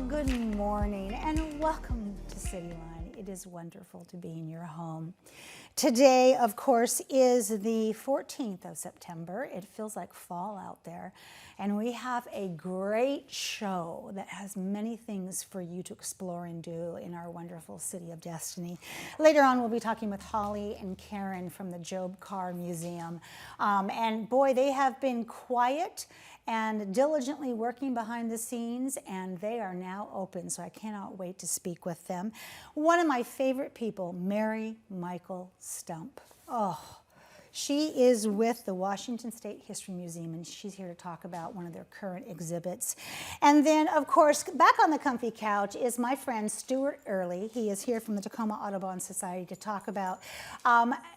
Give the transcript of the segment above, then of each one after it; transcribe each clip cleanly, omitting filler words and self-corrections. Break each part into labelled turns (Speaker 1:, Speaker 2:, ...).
Speaker 1: Good morning and welcome to Cityline. It is wonderful to be in your home. Today, of course, is the 14th of September. It feels like fall out there. And we have a great show that has many things for you to explore and do in our wonderful City of Destiny. Later on, we'll be talking with Holly and Karen from the Job CARR Museum. And boy, they have been quiet and diligently working behind the scenes, and they are now open, so I cannot wait to speak with them. One of my favorite people, Mary Michael Stump. Oh, she is with the Washington State History Museum, and she's here to talk about one of their current exhibits. And then, of course, back on the comfy couch is my friend Stuart Early. He is here from the Tacoma Audubon Society to talk about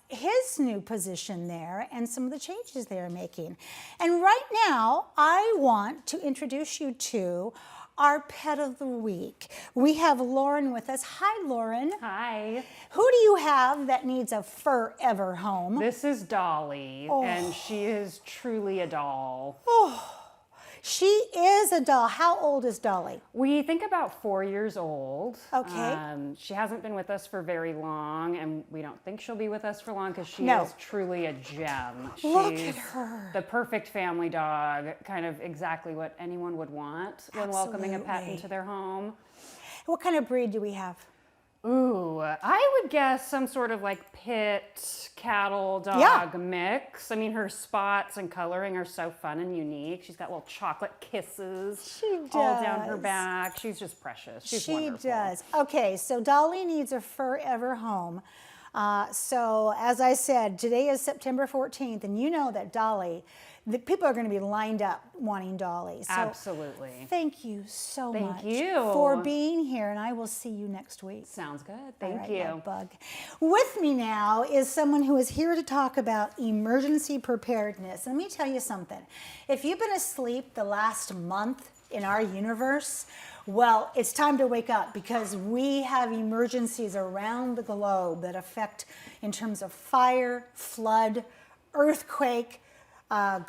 Speaker 1: his new position there and some of the changes they're making. And right now, I want to introduce you to our pet of the week. We have Lauren with us. Hi, Lauren.
Speaker 2: Hi.
Speaker 1: Who do you have that needs a forever home?
Speaker 2: This is Dolly, and she is truly a doll.
Speaker 1: Oh, she is a doll. How old is Dolly?
Speaker 2: We think about 4 years old.
Speaker 1: Okay.
Speaker 2: She hasn't been with us for very long, and we don't think she'll be with us for long because she
Speaker 1: No.
Speaker 2: is truly a gem.
Speaker 1: Look
Speaker 2: She's
Speaker 1: at her.
Speaker 2: the perfect family dog, kind of exactly what anyone would want when welcoming a pet
Speaker 1: Absolutely.
Speaker 2: into their home.
Speaker 1: What kind of breed do we have?
Speaker 2: Ooh, I would guess some sort of like pit cattle dog mix. I mean, her spots and coloring are so fun and unique. She's got little chocolate kisses all down her
Speaker 1: does.
Speaker 2: back. She's just precious. She's
Speaker 1: She
Speaker 2: wonderful.
Speaker 1: does. Okay, so Dolly needs a forever home. So as I said, today is September 14th, and you know that Dolly, the people are going to be lined up wanting Dolly. So
Speaker 2: Absolutely.
Speaker 1: thank you so much
Speaker 2: Thank you.
Speaker 1: for being here, and I will see you next week.
Speaker 2: Sounds good.
Speaker 1: All
Speaker 2: Thank
Speaker 1: right,
Speaker 2: you.
Speaker 1: love bug. With me now is someone who is here to talk about emergency preparedness. Let me tell you something. If you've been asleep the last month in our universe, well, it's time to wake up because we have emergencies around the globe that affect in terms of fire, flood, earthquake,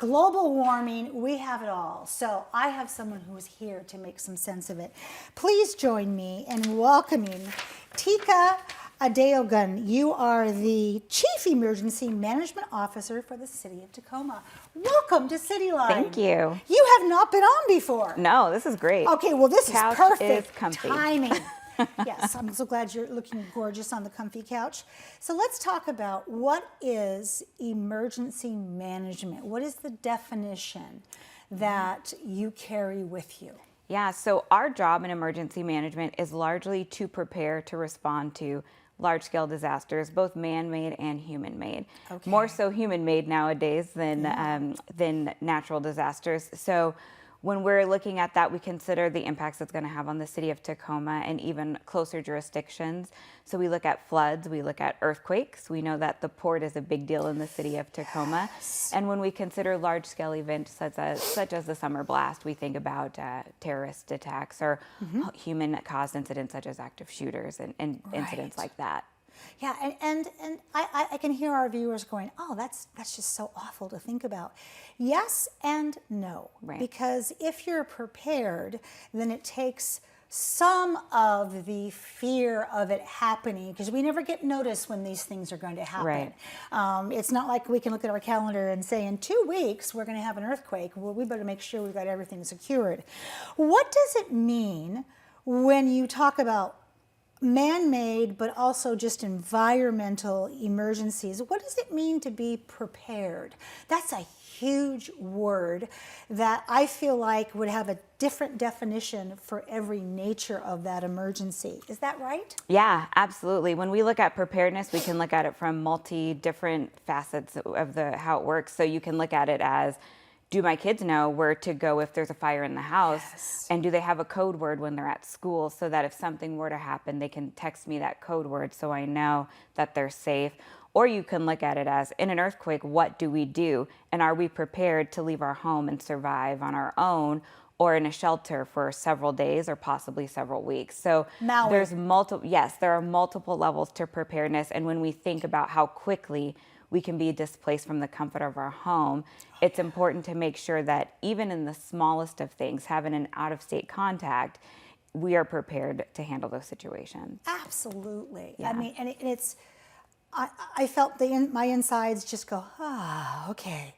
Speaker 1: global warming. We have it all. So I have someone who is here to make some sense of it. Please join me in welcoming Tieka Adeogun. You are the Chief Emergency Management Officer for the City of Tacoma. Welcome to Cityline.
Speaker 3: Thank you.
Speaker 1: You have not been on before.
Speaker 3: No, this is great.
Speaker 1: Okay, well, this
Speaker 3: Couch
Speaker 1: is perfect
Speaker 3: is comfy.
Speaker 1: timing. Yes, I'm so glad you're looking gorgeous on the comfy couch. So let's talk about what is emergency management? What is the definition that you carry with you?
Speaker 3: Yeah, so our job in emergency management is largely to prepare to respond to large-scale disasters, both man-made and human-made.
Speaker 1: Okay.
Speaker 3: More so human-made nowadays than natural disasters. So when we're looking at that, we consider the impacts it's going to have on the city of Tacoma and even closer jurisdictions. So we look at floods, we look at earthquakes. We know that the port is a big deal in the city of Tacoma.
Speaker 1: Yes.
Speaker 3: And when we consider large-scale events such as the summer blast, we think about terrorist attacks or human-caused incidents such as active shooters and incidents like that.
Speaker 1: Yeah, and I can hear our viewers going, oh, that's just so awful to think about. Yes and no.
Speaker 3: Right.
Speaker 1: Because if you're prepared, then it takes some of the fear of it happening, because we never get notice when these things are going to happen.
Speaker 3: Right.
Speaker 1: It's not like we can look at our calendar and say, in 2 weeks, we're going to have an earthquake. Well, we better make sure we've got everything secured. What does it mean when you talk about man-made, but also just environmental emergencies? What does it mean to be prepared? That's a huge word that I feel like would have a different definition for every nature of that emergency. Is that right?
Speaker 3: Yeah, absolutely. When we look at preparedness, we can look at it from different facets of how it works. So you can look at it as, do my kids know where to go if there's a fire in the house?
Speaker 1: Yes.
Speaker 3: And do they have a code word when they're at school so that if something were to happen, they can text me that code word so I know that they're safe? Or you can look at it as, in an earthquake, what do we do? And are we prepared to leave our home and survive on our own or in a shelter for several days or possibly several weeks? So
Speaker 1: Maui.
Speaker 3: there are multiple levels to preparedness. And when we think about how quickly we can be displaced from the comfort of our home, it's important to make sure that even in the smallest of things, having an out-of-state contact we are prepared to handle those situations.
Speaker 1: Absolutely.
Speaker 3: Yeah.
Speaker 1: I mean, and it's, I felt my insides just go, okay.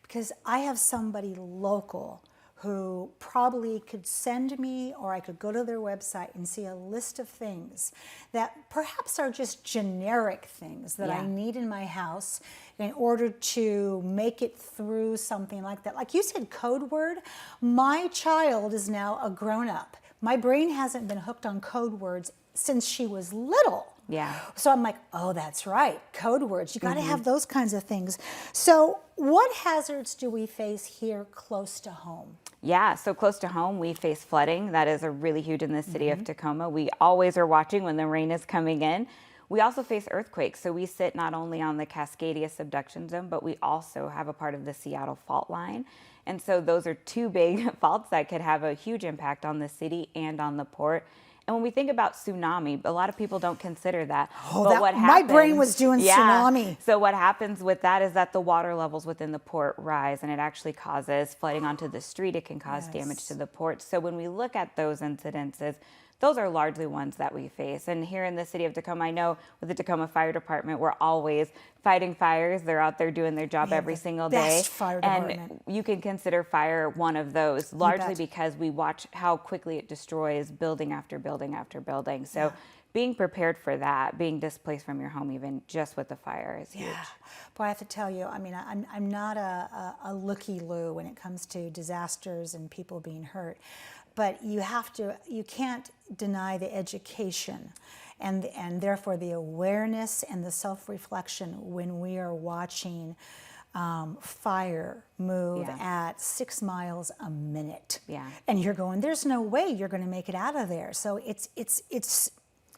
Speaker 1: Because I have somebody local who probably could send me, or I could go to their website and see a list of things that perhaps are just generic things that I need in my house in order to make it through something like that. Like you said, code word. My child is now a grown-up. My brain hasn't been hooked on code words since she was little.
Speaker 3: Yeah.
Speaker 1: So I'm like, oh, that's right, code words. You got to have those kinds of things. So what hazards do we face here close to home?
Speaker 3: Yeah, so close to home, we face flooding. That is a really huge in the city of Tacoma. We always are watching when the rain is coming in. We also face earthquakes. So we sit not only on the Cascadia subduction zone, but we also have a part of the Seattle fault line. And so those are two big faults that could have a huge impact on the city and on the port. And when we think about tsunami, a lot of people don't consider that.
Speaker 1: Oh,
Speaker 3: but what
Speaker 1: my brain
Speaker 3: happens-
Speaker 1: was doing tsunami.
Speaker 3: So what happens with that is that the water levels within the port rise, and it actually causes flooding onto the street. It can cause damage to the port. So when we look at those incidences, those are largely ones that we face. And here in the city of Tacoma, I know with the Tacoma Fire Department, we're always fighting fires. They're out there doing their job every single day.
Speaker 1: Best fire department.
Speaker 3: And you can consider fire one of those, largely
Speaker 1: bet.
Speaker 3: because we watch how quickly it destroys building after building after building. So being prepared for that, being displaced from your home even just with the fire is huge.
Speaker 1: Yeah. Boy, I have to tell you, I mean, I'm not a looky-loo when it comes to disasters and people being hurt. But you can't deny the education and therefore the awareness and the self-reflection when we are watching fire move at 6 miles a minute.
Speaker 3: Yeah.
Speaker 1: And you're going, there's no way you're going to make it out of there. So it's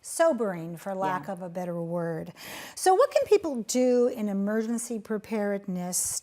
Speaker 1: sobering, for lack of a better word. So what can people do in emergency preparedness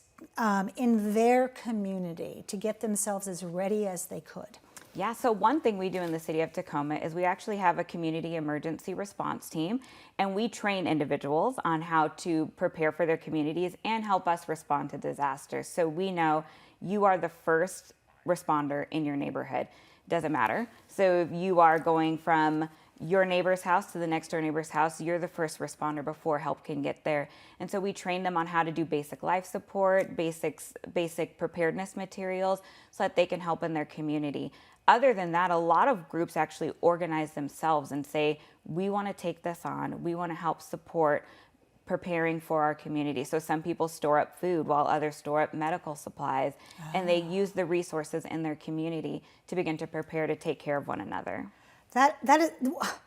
Speaker 1: in their community to get themselves as ready as they could?
Speaker 3: Yeah, so one thing we do in the city of Tacoma is we actually have a community emergency response team, and we train individuals on how to prepare for their communities and help us respond to disasters. So we know you are the first responder in your neighborhood. Doesn't matter. So if you are going from your neighbor's house to the next door neighbor's house, you're the first responder before help can get there. And so we train them on how to do basic life support, basic preparedness materials so that they can help in their community. Other than that, a lot of groups actually organize themselves and say, we want to take this on. We want to help support preparing for our community. So some people store up food while others store up medical supplies, and they use the resources in their community to begin to prepare to take care of one another.
Speaker 1: That is,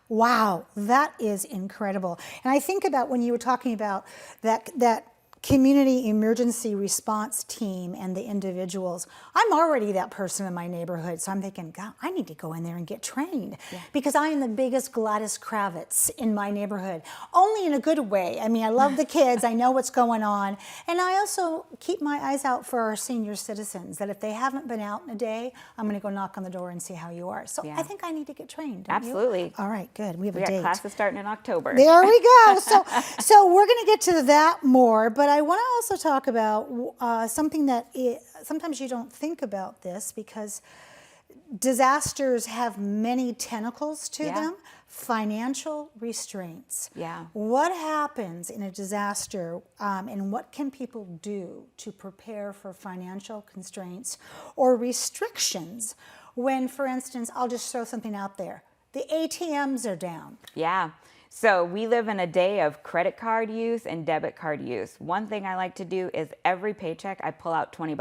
Speaker 1: wow, that is incredible. And I think about when you were talking about that community emergency response team and the individuals. I'm already that person in my neighborhood, so I'm thinking, God, I need to go in there and get trained because I am the biggest Gladys Kravitz in my neighborhood, only in a good way. I mean, I love the kids, I know what's going on, and I also keep my eyes out for our senior citizens, that if they haven't been out in a day, I'm going to go knock on the door and see how you are. So I think I need to get trained. Don't
Speaker 3: Absolutely.
Speaker 1: You? All right, good. We have
Speaker 3: We
Speaker 1: a
Speaker 3: got
Speaker 1: date.
Speaker 3: classes starting in October.
Speaker 1: There we go. So we're going to get to that more, but I want to also talk about something that sometimes you don't think about this because disasters have many tentacles to them. Financial restraints.
Speaker 3: Yeah.
Speaker 1: What happens in a disaster and what can people do to prepare for financial constraints or restrictions when, for instance, I'll just throw something out there. The ATMs are down.
Speaker 3: Yeah. So we live in a day of credit card use and debit card use. One thing I like to do is every paycheck I pull out $20.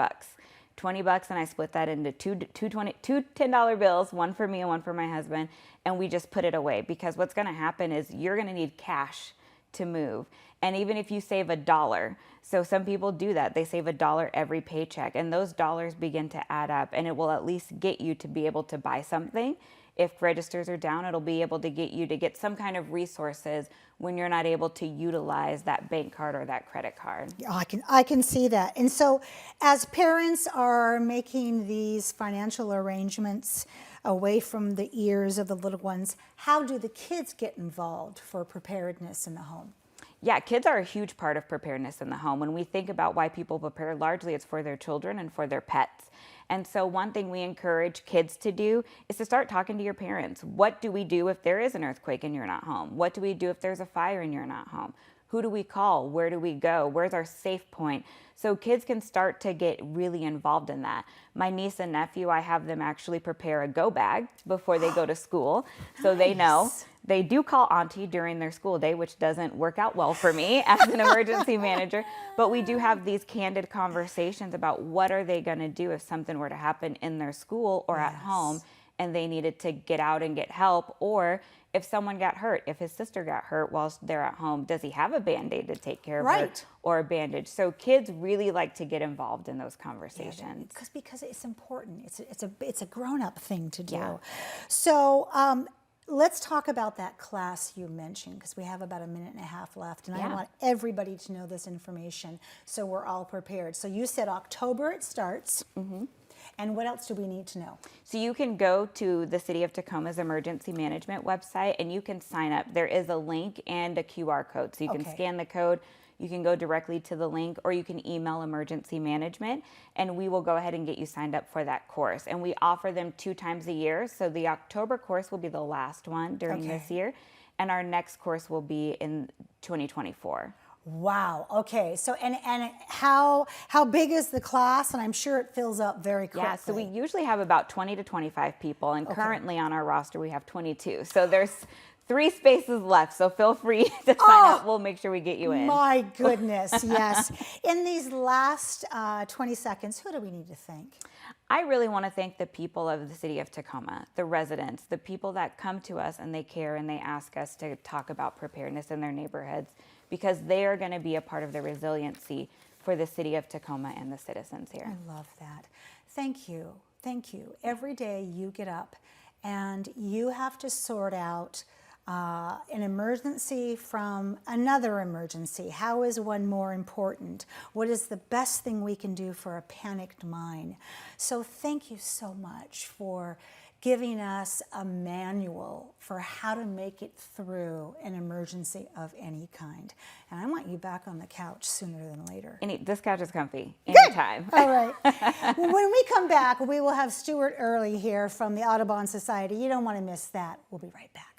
Speaker 3: $20, and I split that into two $10 bills, one for me and one for my husband, and we just put it away because what's going to happen is you're going to need cash to move. And even if you save $1, so some people do that, they save $1 every paycheck, and those dollars begin to add up, and it will at least get you to be able to buy something. If registers are down, it'll be able to get you to get some kind of resources when you're not able to utilize that bank card or that credit card.
Speaker 1: I can see that. And so as parents are making these financial arrangements away from the ears of the little ones, how do the kids get involved for preparedness in the home?
Speaker 3: Yeah, kids are a huge part of preparedness in the home. When we think about why people prepare, largely it's for their children and for their pets. And so one thing we encourage kids to do is to start talking to your parents. What do we do if there is an earthquake and you're not home? What do we do if there's a fire and you're not home? Who do we call? Where do we go? Where's our safe point? So kids can start to get really involved in that. My niece and nephew, I have them actually prepare a go bag before they go to school. So they know. They do call auntie during their school day, which doesn't work out well for me as an emergency manager. But we do have these candid conversations about what are they going to do if something were to happen in their school or at home and they needed to get out and get help, or if someone got hurt, if his sister got hurt while they're at home, does he have a Band-Aid to take care of her or a bandage? So kids really like to get involved in those conversations.
Speaker 1: Because it's important. It's a grown-up thing to do. Yeah. So let's talk about that class you mentioned, because we have about a minute and a half left, and I want everybody to know this information so we're all prepared. So you said October it starts. And what else do we need to know?
Speaker 3: So you can go to the City of Tacoma's emergency management website and you can sign up. There is a link and a QR code. So you can scan the code, you can go directly to the link, or you can email emergency management and we will go ahead and get you signed up for that course. And we offer them 2 times a year. So the October course will be the last one during this year, and our next course will be in 2024.
Speaker 1: Wow. Okay. So and how big is the class? And I'm sure it fills up very quickly.
Speaker 3: Yeah. So we usually have about 20 to 25 people, and currently on our roster we have 22. So there's 3 spaces left. So feel free to sign up. We'll make sure we get you in.
Speaker 1: My goodness. Yes. In these last 20 seconds, who do we need to thank?
Speaker 3: I really want to thank the people of the City of Tacoma, the residents, the people that come to us and they care and they ask us to talk about preparedness in their neighborhoods, because they are going to be a part of the resiliency for the City of Tacoma and the citizens here.
Speaker 1: I love that. Thank you. Thank you. Every day you get up and you have to sort out an emergency from another emergency. How is one more important? What is the best thing we can do for a panicked mind? So thank you so much for giving us a manual for how to make it through an emergency of any kind. And I want you back on the couch sooner than later.
Speaker 3: This couch is comfy anytime.
Speaker 1: Good. All right. When we come back, we will have Stuart Early here from the Audubon Society. You don't want to miss that. We'll be right back.